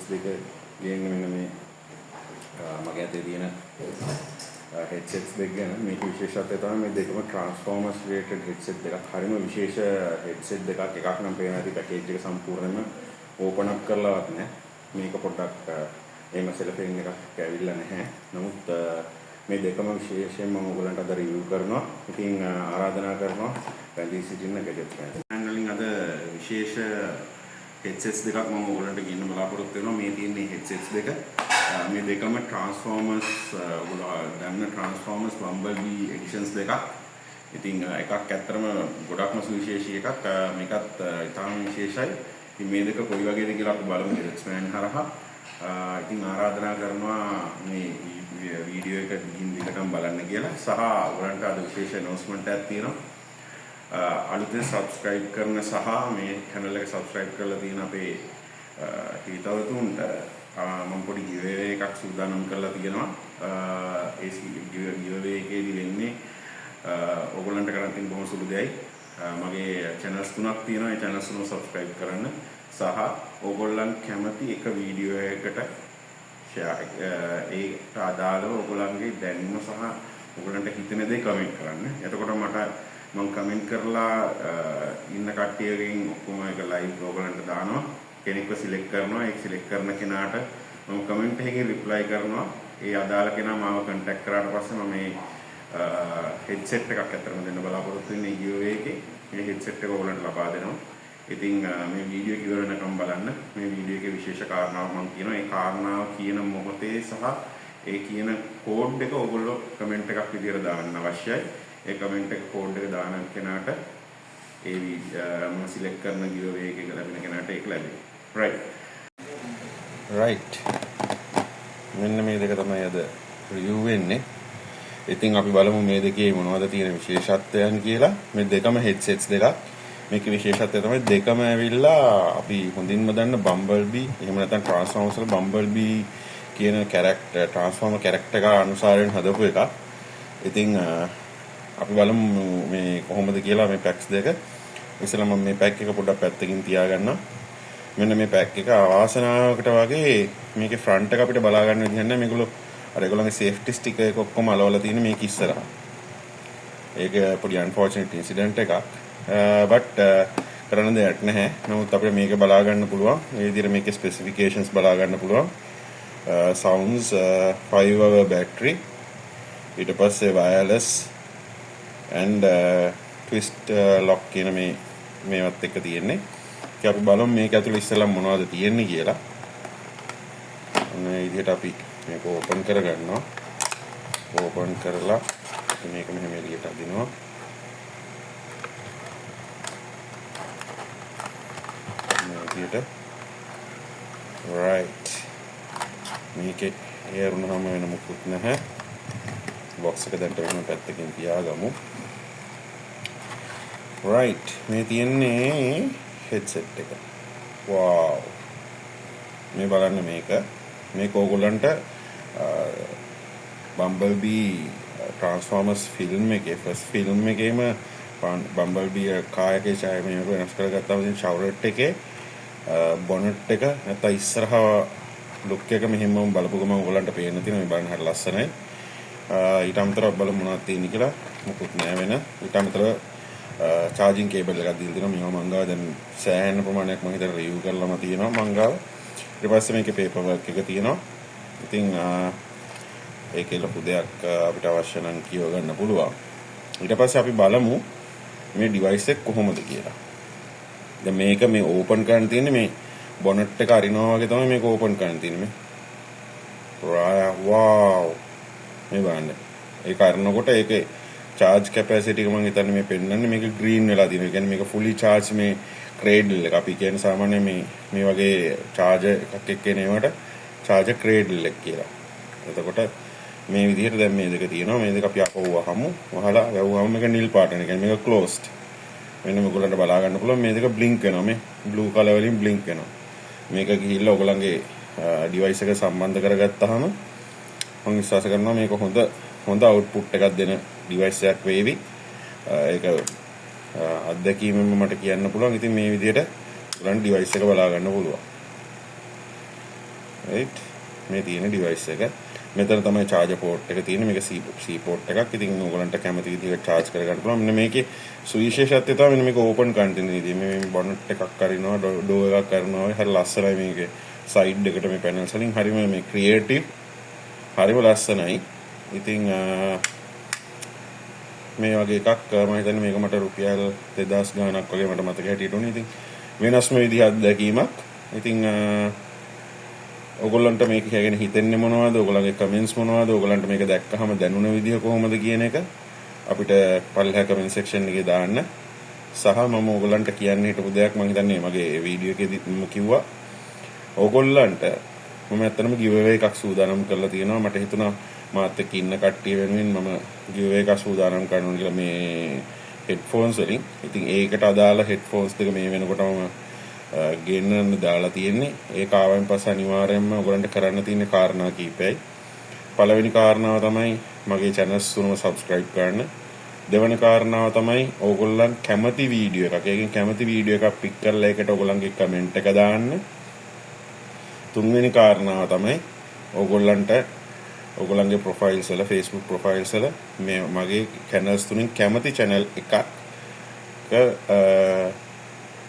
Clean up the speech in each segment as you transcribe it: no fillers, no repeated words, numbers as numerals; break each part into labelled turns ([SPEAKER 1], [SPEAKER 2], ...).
[SPEAKER 1] models දෙක ගේන්න මෙන්න මේ මගේ අතේ තියෙන headsets දෙක ගැන මේක විශේෂත්වය තමයි මේ දෙකම transformers related headset දෙකක්. හරිම විශේෂ headset දෙකක්. එකක් නම් පේන ඇති package එක සම්පූර්ණයෙන්ම open up කරලාවත් නැහැ. මේක පොඩ්ඩක් එහෙම cellophane එකක් ඇවිල්ලා නැහැ. නමුත් මේ දෙකම විශේෂයෙන් මම ඔයගලන්ට අද රිවිව් කරනවා. ඉතින් ආරාධනා කරනවා පැඳී සිටින්න gadget fans. handling අද විශේෂ headsets දෙකක් මම ඔයගලන්ට ගෙන්න බලාපොරොත්තු වෙනවා. මේ තියෙන්නේ headsets දෙක. මේ දෙකම Transformers ඔයගොල්ලෝ දන්න Transformers Bumblebee editions දෙකක්. ඉතින් එකක් ඇත්තටම ගොඩක්ම සුවිශේෂී එකක්. මේකත් ඉතාම විශේෂයි. ඉතින් මේ දෙක කොයි වගේද කියලා අපි බලමු gadgetsman හරහා. ඉතින් ආරාධනා කරනවා මේ වීඩියෝ එක දිගින් දිගටම බලන්න කියලා. සහ ඔයගලන්ට අද විශේෂ announcement එකක් තියෙනවා. අලුතෙන් subscribe කරන සහ මේ channel එක subscribe කරලා තියෙන අපේ හිතවතුන්ට මම පොඩි giveaway එකක් සූදානම් කරලා තියෙනවා. ඒ giveaway එකේදී වෙන්නේ ඔයගලන්ට කරන් තියෙන බොහොම සුළු දෙයයි. මගේ channels තුනක් තියෙනවා. ඒ channels තුන subscribe කරන්න. සහ ඔයගොල්ලන් කැමති එක වීඩියෝ එකකට ඒට අදාළව ඔයගොල්ලන්ගේ දැනුම සහ ඔයගොල්ලන්ට හිතෙන දේ කමෙන්ට් කරන්න. එතකොට මම කමෙන්ට් කරලා ඉන්න කට්ටියගෙන් ඔක්කොම එක ලයිව් ඔයගොල්ලන්ට දානවා. කෙනෙක්ව සිලෙක්ට් කරනවා. ඒක සිලෙක්ට් කරන කෙනාට මම කමෙන්ට් එකකින් රිප්ලයි කරනවා. ඒ අදාළ කෙනා මාව කන්ටැක්ට් කරාට පස්සේ මම මේ headset එකක් අතරම දෙන්න බලාපොරොත්තු වෙන්නේ giveaway එකේ. මේ headset එක ඔයගොල්ලන්ට ලබා දෙනවා. ඉතින් මේ වීඩියෝ එක ඉවර වෙනකම් බලන්න. මේ වීඩියෝ එකේ විශේෂ කාරණාවක් මම කියනවා. ඒ කාරණාව කියන මොහොතේ සහ ඒ කියන කෝඩ් එක ඔයගොල්ලෝ කමෙන්ට් එකක් විදියට දාන්න අවශ්‍යයි. ඒ කමෙන්ට් එක කෝඩ් එක දාන කෙනාට ඒ මම සිලෙක්ට් කරන giveaway එක ලැබෙන කෙනාට ඒක ලැබෙයි. right. මෙන්න මේ දෙක තමයි අද රිවිව් වෙන්නේ. ඉතින් අපි බලමු මේ දෙකේ මොනවද තියෙන විශේෂත්වයන් කියලා. මේ දෙකම headsets දෙකක්. මේකේ විශේෂත්වය තමයි දෙකම ඇවිල්ලා අපි හොඳින්ම දන්න Bumblebee එහෙම නැත්නම් Transformers වල Bumblebee කියන character Transformer character එක අනුසාරයෙන් හදපු එකක්. ඉතින් අපි බලමු මේ කොහොමද කියලා මේ packs දෙක. ඉතින් මම මේ pack එක පොඩ්ඩක් පැත්තකින් තියාගන්නම්. මෙන්න මේ pack එක ආසනාවකට වගේ මේකේ front එක අපිට බලා ගන්න විදිහ නැහැ. මේගොල්ලෝ අර ඒගොල්ලන්ගේ safety sticker එක ඔක්කොම අලවලා තියෙන මේක ඉස්සරහා. ඒක පොඩි unfortunate incident එකක්. but කරන්න දෙයක් නැහැ. නමුත් අපිට මේක බලා ගන්න පුළුවන්. මේ විදිහට මේකේ specifications බලා ගන්න පුළුවන්. sounds 5-hour battery. ඊට පස්සේ wireless and twist lock කියන මේවත් එක තියෙන්නේ. ඒක අපි බලමු මේක ඇතුළේ ඉස්සෙල්ලා මොනවද තියෙන්නේ කියලා. මේ විදිහට අපි මේක ඕපන් කරගන්නවා. ඕපන් කරලා මේක මෙහෙම එළියට අදිනවා. right මේකේ ඒරුණාම වෙන මොකුත් නැහැ. box එක දැන් වෙන පැත්තකින් තියාගමු. right මේ තියෙන්නේ headset එක. wow මේ බලන්න මේක ඕගොල්ලන්ට Bumblebee Transformers film එකේ first film එකේම Bumblebee කායකේ ඡාය මේක වෙනස් කරගත්තාම ඉතින් Chevrolet එකේ bonnet එක නැත්නම් ඉස්සරහා look එක මෙහෙම බලපු ගමන් ඔයගලන්ට පේන්න තියෙනවා. මේ බලන්න හරිය ලස්සනයි. ඊට අමතරව බලමු මොනවද තියෙන්නේ කියලා. මොකුත් නෑ වෙන. ඊට අමතරව charging cable එකක් දීලා තියෙනවා. මේවා මං ගාව දැන් සෑහෙන ප්‍රමාණයක් මම හිතලා රිවිව් කරලාම තියෙනවා මං ගාව. ඊට පස්සේ මේකේ paper work එක තියෙනවා. ඉතින් ඒකේ ලොකු දෙයක් අපිට අවශ්‍ය නම් කියව ගන්න පුළුවන්. ඊට පස්සේ අපි බලමු මේ device එක කොහොමද කියලා. දැන් මේක මේ ඕපන් කරන්න තියෙන්නේ මේ bonnet එක අරිනවා වගේ තමයි මේක ඕපන් කරන්න තියෙන්නේ. wow මේ බලන්න. ඒක අරිනකොට ඒකේ charge capacity එක මම හිතන්නේ මේ පෙන්නන්නේ මේක green වෙලා තියෙනවා. ඒ කියන්නේ මේක fully charge මේ cradle එක. අපි කියන්නේ සාමාන්‍ය මේ වගේ charger එකක් එක්ක එනවට charger cradle එක කියලා. එතකොට මේ විදිහට දැන් මේ දෙක තියෙනවා. මේ දෙක අපි අපවවහමු. වහලා වැවුවම මේක නිල් පාට වෙන. ඒ කියන්නේ මේක closed. මෙන්න මේගොල්ලන්ට බලා ගන්න පුළුවන් මේ දෙක blink වෙනවා. මේ blue color වලින් blink වෙනවා. මේක ගිහිල්ලා ඔයගොල්ලන්ගේ device එක සම්බන්ධ කරගත්තාම මම විශ්වාස කරනවා මේක හොඳ output එකක් දෙන device එකක් වේවි. ඒක අත්දැකීමෙන් මට කියන්න පුළුවන්. ඉතින් මේ විදිහට ඔයගොල්ලන් device එක බලා ගන්න පුළුවන්. right මේ තියෙන device එක. මෙතන තමයි charger port එක තියෙන්නේ. මේක C port එකක්. ඉතින් ඔයගලන්ට කැමති විදිහට charge කරගන්න පුළුවන්. මෙන්න මේකේ සුවිශේෂත්වය තමයි මෙන්න මේක open content එකේදී මේ bonnet එකක් අරිනවා, door එකක් කරනවා. හරි ලස්සනයි මේකේ. side එකට මේ panels වලින් හරිම මේ creative. හරිම ලස්සනයි. ඉතින් මේ වගේ එකක් මම හිතන්නේ මේක මට රුපියල් 2000 ගාණක් වගේ මට මතක හැටියට උනේ. ඉතින් වෙනස්ම විදිහක් අත්දැකීමක්. ඉතින් ඔයගොල්ලන්ට මේක ගැන හිතෙන්නේ මොනවද? ඔයගොල්ලන්ගේ කමෙන්ට්ස් මොනවද? ඔයගොල්ලන්ට මේක දැක්කහම දැනුණ විදිහ කොහොමද කියන එක අපිට පල්ලෙහා කමෙන්ට් සෙක්ෂන් එකේ දාන්න. සහ මම ඔයගොල්ලන්ට කියන්න හිටපු දෙයක් මම හිතන්නේ මගේ වීඩියෝ එකේදී මම කිව්වා. ඔයගොල්ලන්ට මම ඇත්තටම giveaway එකක් සූදානම් කරලා තියෙනවා. මට හිතුණා මාත් එක්ක ඉන්න කට්ටිය වෙනුවෙන් මම giveaway එකක් සූදානම් කරනවා කියලා මේ headphones වලින්. ඉතින් ඒකට අදාළ headphones දෙක මේ වෙනකොටම ගෙන්නන්න දාලා තියෙන්නේ. ඒක ආවෙන් පස්සේ අනිවාර්යයෙන්ම ඔයගලන්ට කරන්න තියෙන කාරණා කීපයයි. පළවෙනි කාරණාව තමයි මගේ channels තුනම subscribe කරන්න. දෙවෙනි කාරණාව තමයි ඕගොල්ලන් කැමති වීඩියෝ එකක්. ඒකෙන් කැමති වීඩියෝ එකක් පික් කරලා ඒකට ඔයගොල්ලන්ගේ කමෙන්ට් එක දාන්න. තුන්වෙනි කාරණාව තමයි ඕගොල්ලන්ට ඔයගොල්ලන්ගේ profiles වල Facebook profiles වල මේ මගේ channels තුنين කැමති channel එකක්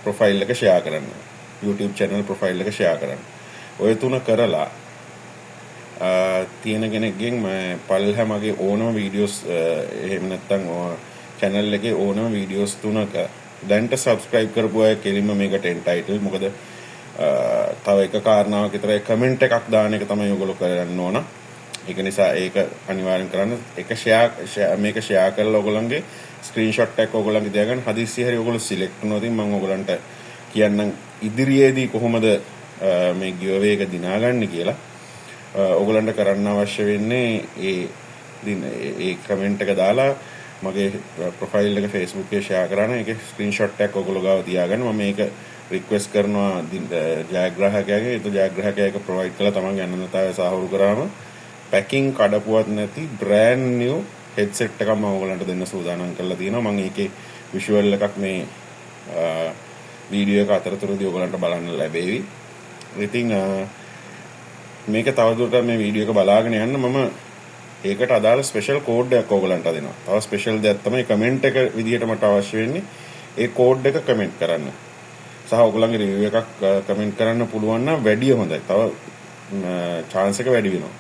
[SPEAKER 1] profile එක share කරන්න. YouTube channel profile එක share කරන්න. ඔය තුන කරලා තියෙන කෙනෙක්ගෙන් මම පල්ලෙහා මගේ ඕනම videos එහෙම නැත්නම් channel එකේ ඕනම videos තුනක දැන්ට subscribe කරපු අය කෙලින්ම මේකට entitled. මොකද තව එක කාරණාවක් විතරයි කමෙන්ට් එකක් දාන එක තමයි ඔයගොල්ලෝ කරන්න ඕන. ඒක නිසා ඒක අනිවාර්යෙන් කරන්න. එක මේක share කරලා ඔයගොල්ලන්ගේ screenshot එකක් ඔයගොල්ලන්ගේ තියාගන්න. හදිස්සිය හරි ඔයගොල්ලෝ select වුණොත් මම ඔයගොල්ලන්ට කියන්නම් ඉදිරියේදී කොහොමද මේ giveaway එක දිනාගන්නේ කියලා. ඔයගොල්ලන්ට කරන්න අවශ්‍ය වෙන්නේ ඒ කමෙන්ට් එක දාලා මගේ profile එක Facebook එකේ share කරන්න. ඒකේ screenshot එකක් ඔයගොල්ලෝ ගාව තියාගන්න. මම මේක රික්වෙස්ට් කරනවා ජයග්‍රාහකයාගේ. ඒක ජයග්‍රාහකයා එක ප්‍රොවයිඩ් කළා තමන්ගේ අනන්‍යතාවය සාහවුරු කරාම පැකින් කඩපුවත් නැති brand new headset එකක් මම ඔයගලන්ට දෙන්න සූදානම් කරලා තියෙනවා. මම ඒකේ visual එකක් මේ වීඩියෝ එක අතරතුරදී ඔයගලන්ට බලන්න ලැබෙවි. ඉතින් මේක තවදුරටත් මේ වීඩියෝ එක බලාගෙන යන්න මම ඒකට අදාළ ස්පෙෂල් කෝඩ් එකක් ඔයගලන්ට දෙනවා. තව ස්පෙෂල් දෙයක් තමයි කමෙන්ට් එක විදිහට මට අවශ්‍ය වෙන්නේ. ඒ කෝඩ් එක කමෙන්ට් කරන්න. සහ ඔයගොල්ලන්ගේ රිවිව් එකක් කමෙන්ට් කරන්න පුළුවන් නම් වැඩි හොඳයි. තව chance එක වැඩි වෙනවා.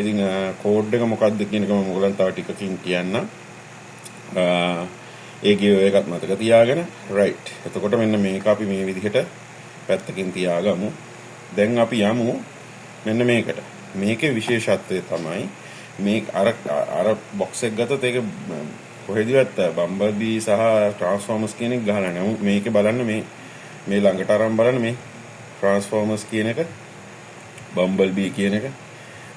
[SPEAKER 1] ඉතින් කෝඩ් එක මොකක්ද කියන එක මම ඔයගොල්ලන්ට තව ටිකකින් කියන්නම්. ඒ giveaway එකත් මතක තියාගෙන right. එතකොට මෙන්න මේක අපි මේ විදිහට පැත්තකින් තියාගමු. දැන් අපි යමු මෙන්න මේකට. මේකේ විශේෂත්වය තමයි මේ අර box එක ගත්තත් ඒක කොහෙදිවත් බම්බල්බී සහ ට්‍රාන්ස්ෆෝමර්ස් කියන එක ගහලා නැහැ. මේකේ බලන්න මේ ළඟට අරන් බලන්න මේ ට්‍රාන්ස්ෆෝමර්ස් කියන එක බම්බල්බී කියන එක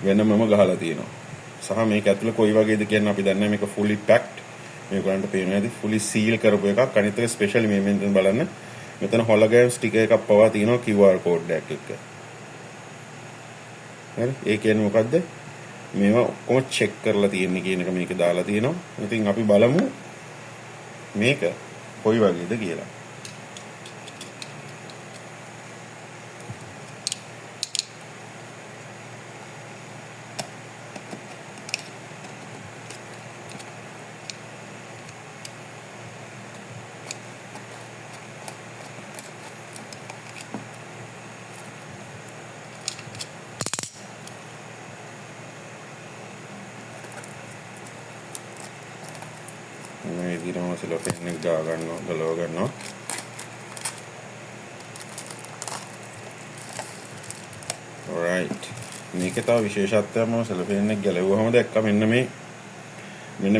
[SPEAKER 1] වෙනමම ගහලා තියෙනවා. සහ මේක ඇතුළේ කොයි වගේද කියන්නේ අපි දන්නේ මේක fully packed. මේක ගන්නට පේනවා ඇති fully seal කරපු එකක්. අනිත් එක ස්පෙෂලි මේ මෙතන බලන්න. මෙතන hologram sticker එකක් පවා තියෙනවා QR code එකක් එක්ක. හරි ඒ කියන්නේ මොකද්ද? මේවා ඔක්කොම චෙක් කරලා තියෙන්නේ කියන එක මේක දාලා තියෙනවා. ඉතින් අපි බලමු මේක කොයි වගේද කියලා. මේ විදිහටම සෙලොෆේන් එක ගා ගන්නවා, ගලව ගන්නවා. alright. මේකේ තව විශේෂත්වයක් මම සෙලොෆේන් එක ගැලවුවාම දැක්කා මෙන්න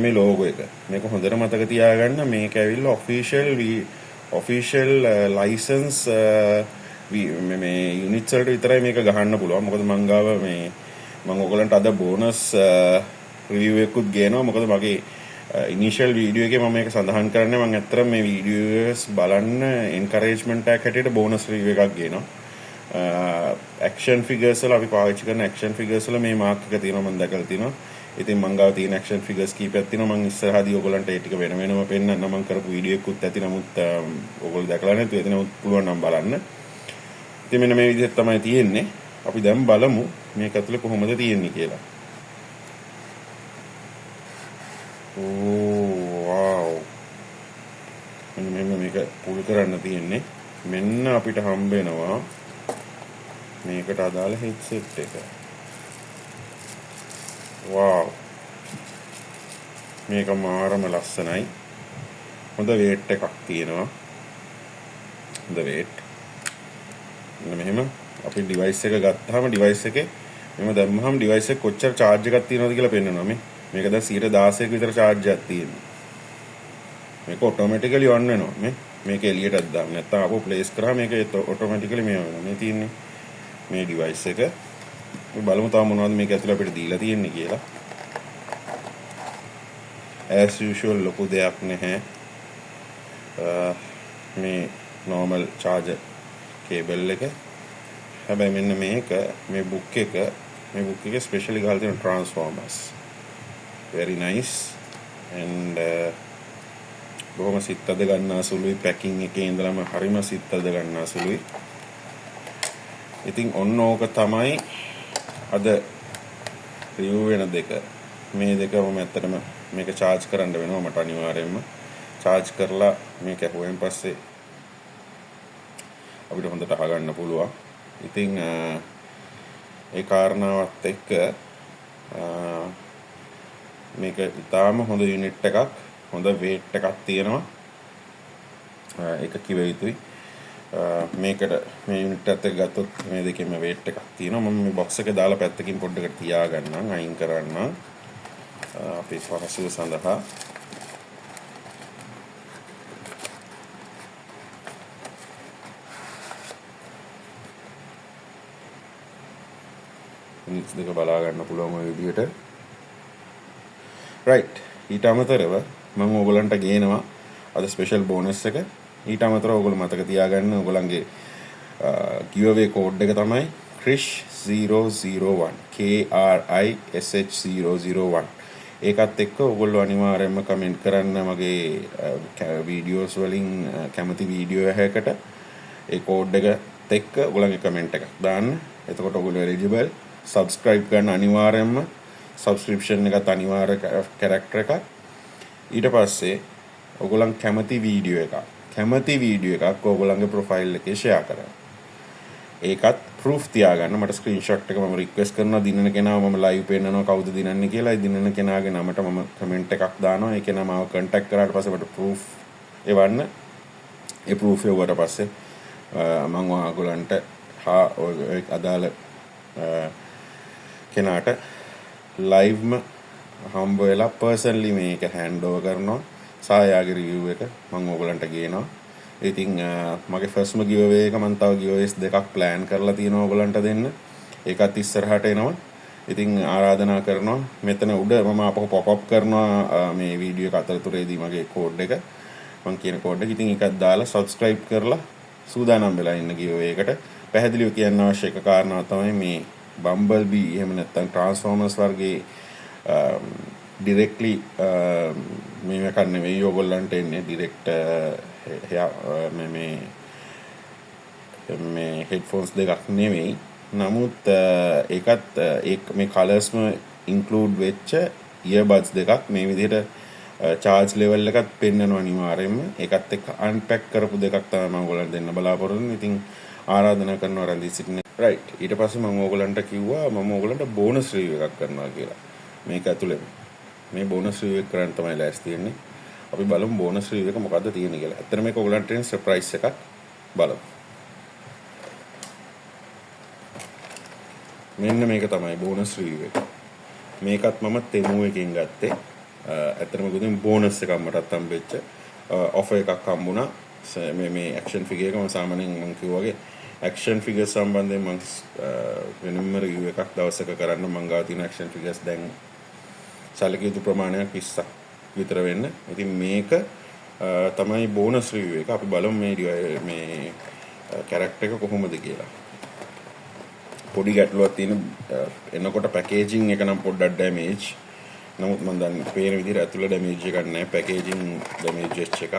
[SPEAKER 1] මේ logo එක. මේක හොඳට මතක තියාගන්න. මේක ඇවිල්ලා official license මේ units වලට විතරයි මේක ගහන්න පුළුවන්. මොකද මං ගාව මම ඔයගලන්ට අද bonus review එකකුත් ගේනවා. මොකද මගේ ඉනිෂියල් වීඩියෝ එකේ මම මේක සඳහන් කරන්නේ මම ඇත්තටම මේ වීඩියෝස් බලන්න එන්කරේජ්මන්ට් එකක් හැටියට බෝනස් රිවිව් එකක් ගේනවා. ඇක්ෂන් ෆිගර්ස් වල අපි පාවිච්චි කරන ඇක්ෂන් ෆිගර්ස් වල මේ මාක් එක තියෙනවා මම දැකලා තියෙනවා. ඉතින් මං ගාව තියෙන ඇක්ෂන් ෆිගර්ස් කීපයක් තියෙනවා. මම ඉස්සරහදී ඔයගලන්ට ඒ ටික වෙනම පෙන්නන්න මම කරපු වීඩියෝ එකකුත් ඇති. නමුත් ඔයගොල්ලෝ දැකලා නැතුව ඇති. නමුත් පුළුවන් නම් බලන්න. ඉතින් මෙන්න මේ විදිහට තමයි තියෙන්නේ. අපි දැන් බලමු මේක ඇතුලේ කොහොමද තියෙන්නේ කියලා. ඕ වව්. මෙන්න මේක පුල් කරන්න තියෙන්නේ. මෙන්න අපිට හම්බ වෙනවා මේකට අදාළ headset එක. වව්. මේක මාරම ලස්සනයි. හොඳ weight එකක් තියෙනවා. හොඳ weight. මෙහෙම අපි device එක ගත්තාම device එකේ මෙහෙම දැම්මහම device එක කොච්චර charge එකක් තියෙනවද කියලා පෙන්නනවා මේ. මේක දැන් 16ක විතර charge එකක් තියෙනවා. මේක automatically on වෙනවා මේ. මේක එළියටත් දාන්න. නැත්නම් අපෝ place කරාම මේක automatically මේ වෙනවා. මේ තියෙන්නේ මේ device එක. අපි බලමු තව මොනවද මේක ඇතුළේ අපිට දීලා තියෙන්නේ කියලා. as usual ලොකු දෙයක් නැහැ. මේ normal charger cable එක. හැබැයි මෙන්න මේක මේ book එකේ specially ගහලා තියෙන transformers. very nice and බොහොම සිත් අද ගන්නා සුළුයි packing එකේ ඉඳලම හරිම සිත් අද ගන්නා සුළුයි. ඉතින් ඔන්න ඕක තමයි අද review වෙන දෙක. මේ දෙකම ඇත්තටම මේක charge කරන්න වෙනවා මට අනිවාර්යයෙන්ම. charge කරලා මේක ඇහුවෙන් පස්සේ අපිට හොඳට අහගන්න පුළුවන්. ඉතින් ඒ කාරණාවත් එක්ක මේක ඉතාම හොඳ යුනිට් එකක්. හොඳ weight එකක් තියෙනවා. ඒක කිව යුතුයි. මේකට මේ යුනිට් එකත් එක්ක ගත්තොත් මේ දෙකෙම weight එකක් තියෙනවා. මම මේ box එකේ දාලා පැත්තකින් පොඩ්ඩකට තියාගන්නම්, අයින් කරන්නම්. අපේ පහසුව සඳහා. යුනිට්ස් දෙක බලා ගන්න පුළුවන් ඔය විදිහට. right. ඊට අමතරව මම ඕගලන්ට ගේනවා අද ස්පෙෂල් බෝනස් එක. ඊට අමතරව ඕගොල්ලෝ මතක තියාගන්න ඕගලන්ගේ giveaway code එක තමයි KRISH001 KRISH001. ඒකත් එක්ක ඕගොල්ලෝ අනිවාර්යයෙන්ම කමෙන්ට් කරන්න මගේ වීඩියෝස් වලින් කැමති වීඩියෝ එකකට ඒ කෝඩ් එකත් එක්ක ඕගොල්ලන්ගේ කමෙන්ට් එකක් දාන්න. එතකොට ඕගොල්ලෝ eligible. subscribe කරන්න අනිවාර්යයෙන්ම. subscription එකත් අනිවාර්ය character එකක්. ඊට පස්සේ ඔයගොල්ලන් කැමති වීඩියෝ එකක් ඔයගොල්ලන්ගේ profile එකේ share කරන්න. ඒකත් proof තියාගන්න. මට screenshot එක මම request කරනවා දිනන කෙනාව මම live පෙන්නනවා කවුද දිනන්නේ කියලා. ඒ දිනන කෙනාගේ නමට මම comment එකක් දානවා. ඒ කෙනා මාව contact කරාට පස්සේ මට proof එවන්න. ඒ proof එවුවට පස්සේ මම ඔයගොල්ලන්ට අදාළ කෙනාට ලයිව්ම හම්බ වෙලා පර්සනලි මේක හෑන්ඩ් ඕවර් කරනවා. සායාගේ රිවිව් එක මම ඕගලන්ට ගේනවා. ඉතින් මගේ ෆස්ට්ම giveaway එක මම තව giveaways දෙකක් ප්ලෑන් කරලා තියෙනවා ඕගලන්ට දෙන්න. ඒකත් ඉස්සරහට එනවා. ඉතින් ආරාධනා කරනවා මෙතන උඩ මම අපහු pop up කරනවා මේ වීඩියෝ එක අතරතුරේදී මගේ කෝඩ් එක. මම කියන කෝඩ් එක. ඉතින් ඒකත් දාලා subscribe කරලා සූදානම් වෙලා ඉන්න giveaway එකට. පැහැදිලිව කියන්න අවශ්‍ය එක කාරණාව තමයි මේ Bumblebee එහෙම නැත්නම් Transformers වර්ගයේ directly මේක නෙවෙයි ඔයගොල්ලන්ට එන්නේ direct මේ headphones දෙකක් නෙවෙයි. නමුත් ඒකත් මේ colors include වෙච්ච earbuds දෙකක් මේ විදිහට charge level එකත් පෙන්වනවා අනිවාර්යයෙන්ම. ඒකත් එක්ක unpack කරපු දෙකක් තමයි මම ඔයගොල්ලන්ට දෙන්න බලාපොරොත්තු වෙන්නේ. ඉතින් ආරාධනා කරනවා රැඳී සිටින්න. right. ඊට පස්සේ මම ඕගලන්ට කිව්වා මම ඕගලන්ට බෝනස් රිවිව් එකක් කරනවා කියලා. මේක ඇතුලේ මේ බෝනස් රිවිව් එක කරන්න තමයි ලෑස්ති වෙන්නේ. අපි බලමු බෝනස් රිවිව් එක මොකද්ද තියෙන්නේ කියලා. ඇත්තට මේක ඕගලන්ට තියෙන සර්ප්‍රයිස් එකක්. බලමු. මෙන්න මේක තමයි බෝනස් රිවිව් එක. මේකත් මම තෙමු එකෙන් ගත්තේ. ඇත්තටම ගොඩින් බෝනස් එකක් මටත් හම්බෙච්ච ඔෆර් එකක් හම්බුණා. මේ ඇක්ෂන් ෆිගර් එක මම සාමාන්‍යයෙන් මම කිව්වා වගේ ඇක්ෂන් ෆිගර්ස් සම්බන්ධයෙන් මම වෙනම රිවිව් එකක් දවසක කරන්න මම ගාව තියෙන ඇක්ෂන් ෆිගර්ස් දැන් සැලකිය යුතු ප්‍රමාණයක් 20ක් විතර වෙන්න. ඉතින් මේක තමයි බෝනස් රිවිව් එක. අපි බලමු මේ කැරක්ටර් එක කොහොමද කියලා. පොඩි ගැටලුවක් තියෙන එනකොට පැකේජින් එක නම් පොඩ්ඩක් ඩැමේජ්. නමුත් මම දන්නේ පේන විදිහට ඇතුළේ ඩැමේජ් එකක් නැහැ. පැකේජින් ඩැමේජ් එකක්.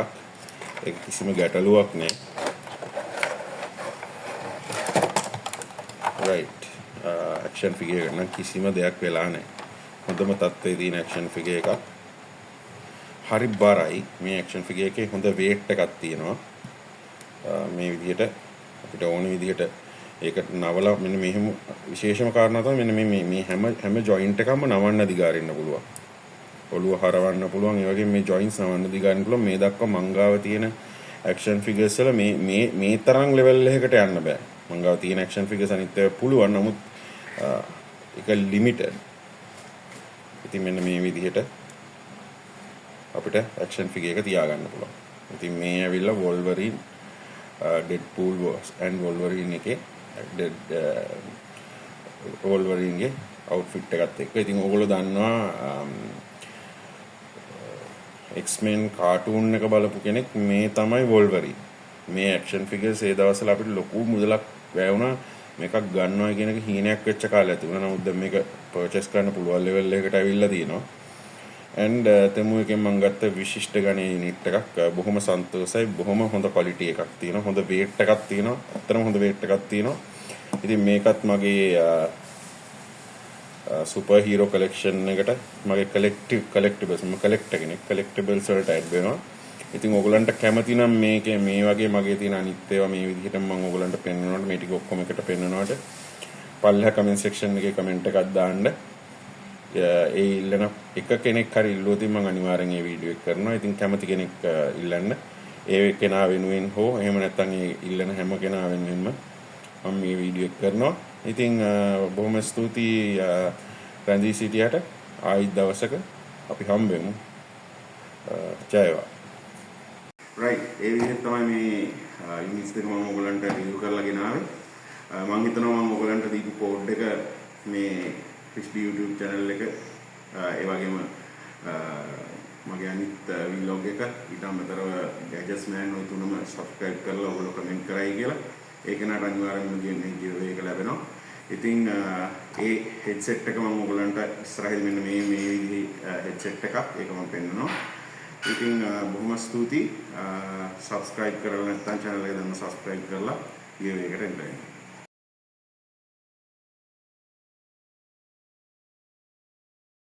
[SPEAKER 1] ඒක කිසිම ගැටලුවක් නැහැ. right. ඇක්ෂන් ෆිගර් එක නම් කිසිම දෙයක් වෙලා නැහැ. හොඳම තත්ත්වයේ තියෙන ඇක්ෂන් ෆිගර් එකක්. හරි බරයි. මේ ඇක්ෂන් ෆිගර් එකේ හොඳ වේට් එකක් තියෙනවා. මේ විදිහට අපිට ඕන විදිහට ඒකට නවලා මෙන්න මෙහෙම විශේෂම කාරණා තමයි මෙන්න මේ හැම ජොයින්ට් එකක්ම නවන්න දිගාරින්න පුළුවන්. ඔළුව හරවන්න පුළුවන්. ඒ වගේම මේ ජොයින්ට්ස් නවන්න දිගාරින්න පුළුවන්. මේ දක්වා මංගාව තියෙන ඇක්ෂන් ෆිගර්ස් වල මේ තරම් ලෙවල් එකකට යන්න බෑ. මංගාව තියෙන ඇක්ෂන් ෆිගර්ස් අනිත් ඒවා පුළුවන්. නමුත් ඒක ලිමිටඩ්. ඉතින් මෙන්න මේ විදිහට අපිට ඇක්ෂන් ෆිගර් එක තියාගන්න පුළුවන්. ඉතින් මේ ඇවිල්ලා වොල්වරින් ඩෙඩ්පූල් and වොල්වරින් එකේ වොල්වරින්ගේ අවුට්ෆිට් එකත් එක්ක. ඉතින් ඔයගොල්ලෝ දන්නවා X-Men කාටූන් එක බලපු කෙනෙක් මේ තමයි වොල්වරින්. මේ ඇක්ෂන් ෆිගර්ස් ඒ දවස්වල අපිට ලොකු මුදලක් වැය වුණා. මේකක් ගන්නවා කියන එක හීනයක් වෙච්ච කාලයක් තිබුණා. නමුත් දැන් මේක පර්චේස් කරන්න පුළුවන් ලෙවල් එකකට ඇවිල්ලා තියෙනවා. and තෙමු එකෙන් මම ගත්ත විශිෂ්ට ගණයේ යුනිට් එකක් බොහොම සන්තෝෂයි. බොහොම හොඳ ක්වොලිටි එකක් තියෙනවා. හොඳ වේට් එකක් තියෙනවා. අත්‍තරම හොඳ වේට් එකක් තියෙනවා. ඉතින් මේකත් මගේ සුපර් හීරෝ කලෙක්ෂන් එකට මගේ කලෙක්ටිබල්ස් මම කලෙක්ටර් කෙනෙක්. කලෙක්ටිබල්ස් වලට ඇඩ් වෙනවා. ඉතින් ඕගලන්ට කැමති නම් මේකේ මේ වගේ මගේ තියෙන අනිත් ඒවා මේ විදිහට මම ඕගලන්ට පෙන්වනවාට මේ ටික ඔක්කොම එකට පෙන්වනවාට පල්ලෙහා කමෙන්ට් සෙක්ෂන් එකේ කමෙන්ට් එකක් දාන්න. ඒ ඉල්ලන එක කෙනෙක් හරි ඉල්ලුවොත් මම අනිවාර්යෙන් මේ වීඩියෝ එක කරනවා. ඉතින් කැමති කෙනෙක් ඉල්ලන්න. ඒ කෙනා වෙනුවෙන් හෝ එහෙම නැත්නම් ඒ ඉල්ලන හැම කෙනා වෙනුවෙන්ම මම මේ වීඩියෝ එක කරනවා. ඉතින් බොහොම ස්තුතියි රැඳී සිටියට. ආයි දවසක අපි හම්බෙමු. ජය වේවා. රයිට්, ඒ විදිහට තමයි මේ ඉංග්‍රීසි දෙක මම ඔයගලන්ට රිවිව් කරලා ගෙනාවේ. මම හිතනවා මම ඔයගලන්ට දීපු කෝඩ් එක මේ ක්‍රිස්පි YouTube channel එක ඒ වගේම මගේ අනිත් vlog එක ඊට අමතරව gadgets man ඔය තුනම subscribe කරලා ඔයගොල්ලෝ comment කරයි කියලා ඒක නට අනිවාර්යෙන්ම කියන්නේ giveaway එක ලැබෙනවා. ඉතින් ඒ headset එක මම ඔයගලන්ට ඉස්සරහින් මෙන්න මේ විදිහේ headset එකක් ඒක මම පෙන්නනවා. ඉතින් බොහොම ස්තුතියි subscribe කරලා නැත්නම් channel එක දැන්ම subscribe කරලා giveaway එකට එන්න.